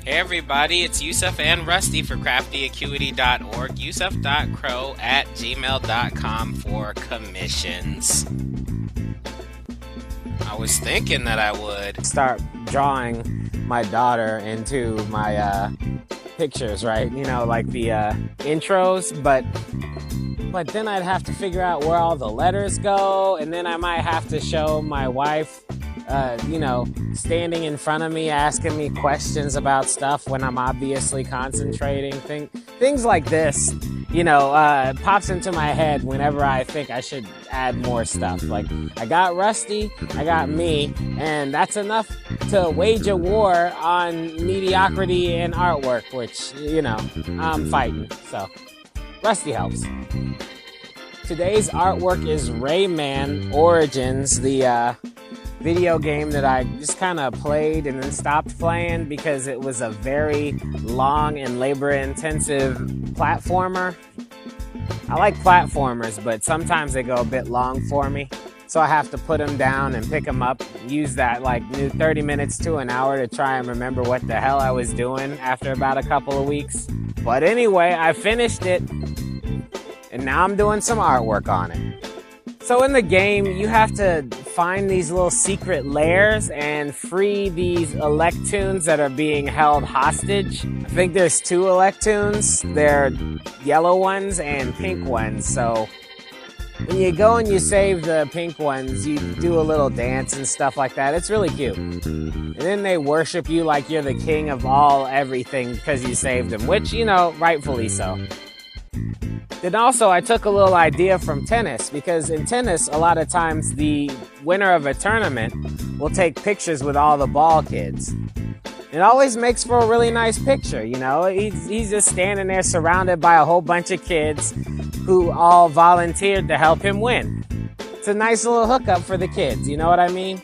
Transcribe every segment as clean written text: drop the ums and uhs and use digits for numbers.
Hey everybody, it's Yusuf and Rusty for CraftyAcuity.org, yusuf.crow@gmail.com for commissions. I was thinking that I would start drawing my daughter into my pictures, right? You know, like the intros, but then I'd have to figure out where all the letters go, and then I might have to show my wife standing in front of me asking me questions about stuff when I'm obviously concentrating. Things like this, pops into my head whenever I think I should add more stuff. Like, I got Rusty, I got me, and that's enough to wage a war on mediocrity in artwork, which, I'm fighting, so Rusty helps. Today's artwork is Rayman Origins, the video game that I just kind of played and then stopped playing because it was a very long and labor-intensive platformer. I like platformers, but sometimes they go a bit long for me. So I have to put them down and pick them up, use that new 30 minutes to an hour to try and remember what the hell I was doing after about a couple of weeks. But anyway, I finished it, and now I'm doing some artwork on it. So in the game, you have to find these little secret lairs and free these Electoons that are being held hostage. I think there's 2 Electoons. They're yellow ones and pink ones. So when you go and you save the pink ones, you do a little dance and stuff like that. It's really cute. And then they worship you like you're the king of everything because you saved them, which, rightfully so. Then also, I took a little idea from tennis, because in tennis, a lot of times the winner of a tournament will take pictures with all the ball kids. It always makes for a really nice picture, He's just standing there surrounded by a whole bunch of kids who all volunteered to help him win. It's a nice little hookup for the kids, you know what I mean?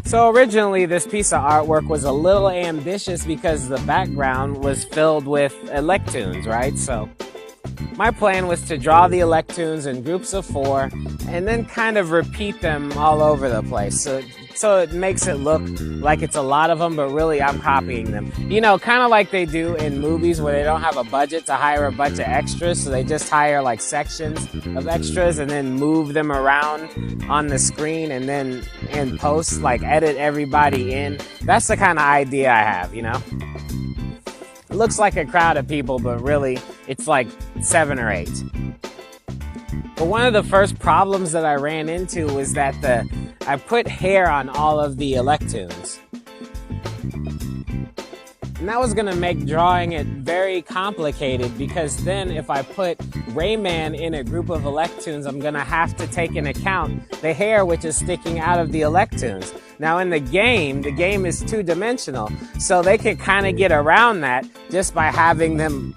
So originally, this piece of artwork was a little ambitious because the background was filled with Electoons, right? So my plan was to draw the Electoons in groups of 4 and then kind of repeat them all over the place. So it makes it look like it's a lot of them, but really I'm copying them. Kind of like they do in movies where they don't have a budget to hire a bunch of extras, so they just hire sections of extras and then move them around on the screen and then in post, edit everybody in. That's the kind of idea I have, It looks like a crowd of people, but really it's 7 or 8. But one of the first problems that I ran into was that I put hair on all of the Electoons. And that was going to make drawing it very complicated, because then if I put Rayman in a group of Electoons, I'm going to have to take into account the hair which is sticking out of the Electoons. Now in the game is 2-dimensional, so they can kind of get around that just by having them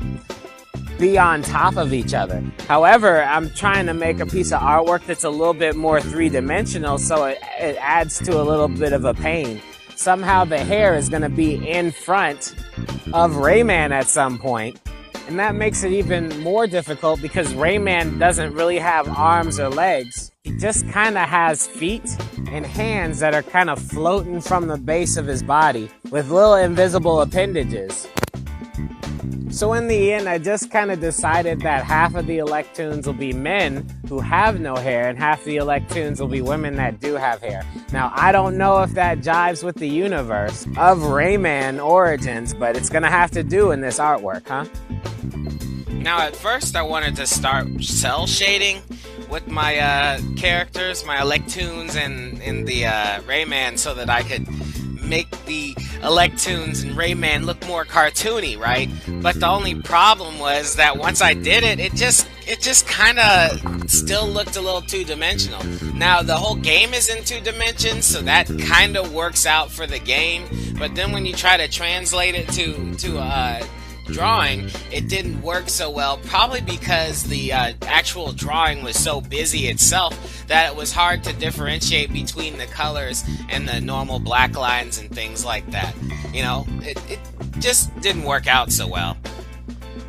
be on top of each other. However, I'm trying to make a piece of artwork that's a little bit more 3-dimensional, so it adds to a little bit of a pain. Somehow the hair is going to be in front of Rayman at some point, and that makes it even more difficult because Rayman doesn't really have arms or legs. He just kind of has feet and hands that are kind of floating from the base of his body with little invisible appendages. So in the end, I just kind of decided that half of the Electoons will be men who have no hair, and half the Electoons will be women that do have hair. Now, I don't know if that jives with the universe of Rayman Origins, but it's gonna have to do in this artwork, huh? Now, at first, I wanted to start cell shading with my characters, my Electoons, and the Rayman, so that I could make the Electoons and Rayman look more cartoony, right? But the only problem was that once I did it, it just kind of still looked a little 2-dimensional. Now, the whole game is in 2 dimensions, so that kind of works out for the game. But then when you try to translate it to drawing, it didn't work so well, probably because the actual drawing was so busy itself that it was hard to differentiate between the colors and the normal black lines and things like that. It just didn't work out so well.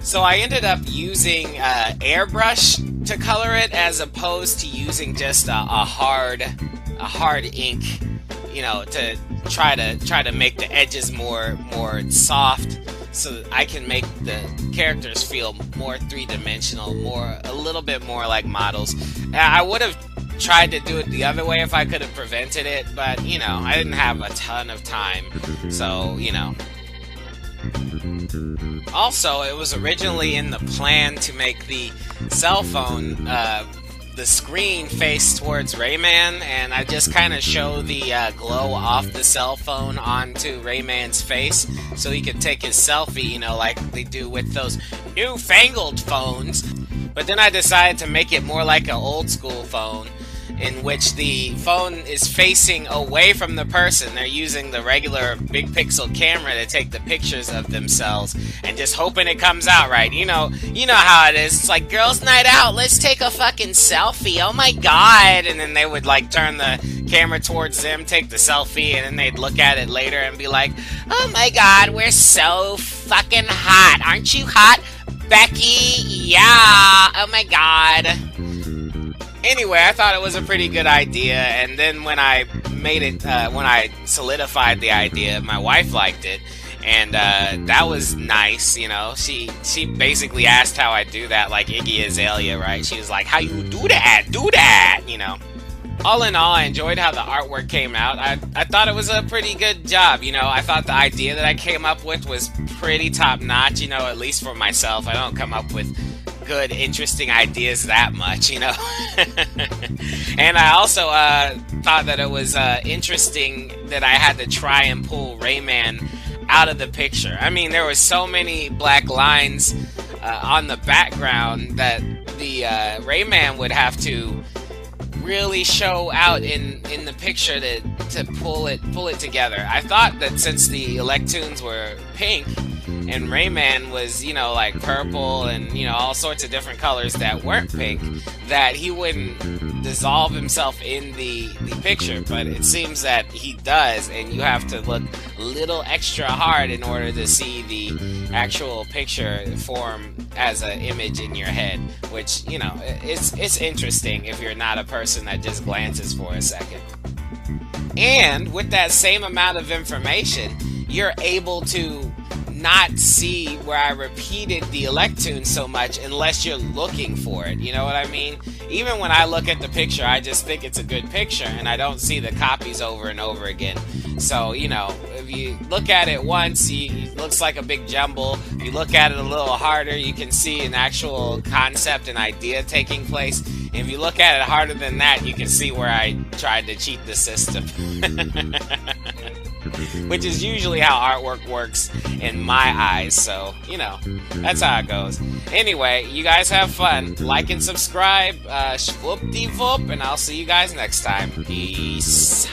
So I ended up using airbrush to color it, as opposed to using just a hard ink, to try to make the edges more soft, so that I can make the characters feel more three-dimensional, a little bit more like models. I would have tried to do it the other way if I could have prevented it, but you know, I didn't have a ton of time, so you know. Also, it was originally in the plan to make the cell phone, the screen face towards Rayman, and I just kind of show the glow off the cell phone onto Rayman's face so he could take his selfie, you know, like they do with those newfangled phones. But then I decided to make it more like an old school phone, in which the phone is facing away from the person. They're using the regular big pixel camera to take the pictures of themselves and just hoping it comes out right. You know how it is. It's like, girls' night out, let's take a fucking selfie. Oh my god. And then they would like turn the camera towards them, take the selfie, and then they'd look at it later and be like, oh my god, we're so fucking hot. Aren't you hot, Becky? Yeah. Oh my god. Anyway, I thought it was a pretty good idea, and then when I made it, when I solidified the idea, my wife liked it, and that was nice, you know. She basically asked how I do that, like Iggy Azalea, right? She was like, how you do that, you know. All in all, I enjoyed how the artwork came out. I thought it was a pretty good job, you know. I thought the idea that I came up with was pretty top-notch, you know, at least for myself. I don't come up with good, interesting ideas that much, you know. And I also thought that it was interesting that I had to try and pull Rayman out of the picture. I mean, there were so many black lines on the background that the Rayman would have to really show out in the picture to pull it together. I thought that since the Electoons were pink and Rayman was, you know, like purple and, you know, all sorts of different colors that weren't pink, that he wouldn't dissolve himself in the picture, but it seems that he does, and you have to look a little extra hard in order to see the actual picture form as an image in your head, which, you know, it's interesting if you're not a person that just glances for a second. And with that same amount of information, you're able to not see where I repeated the Electoon so much unless you're looking for it, you know what I mean? Even when I look at the picture, I just think it's a good picture, and I don't see the copies over and over again. So, you know, if you look at it once, it looks like a big jumble. If you look at it a little harder, you can see an actual concept and idea taking place. And if you look at it harder than that, you can see where I tried to cheat the system. Which is usually how artwork works in my eyes, so, you know, that's how it goes. Anyway, you guys have fun. Like and subscribe, swoop-de-voop, and I'll see you guys next time. Peace.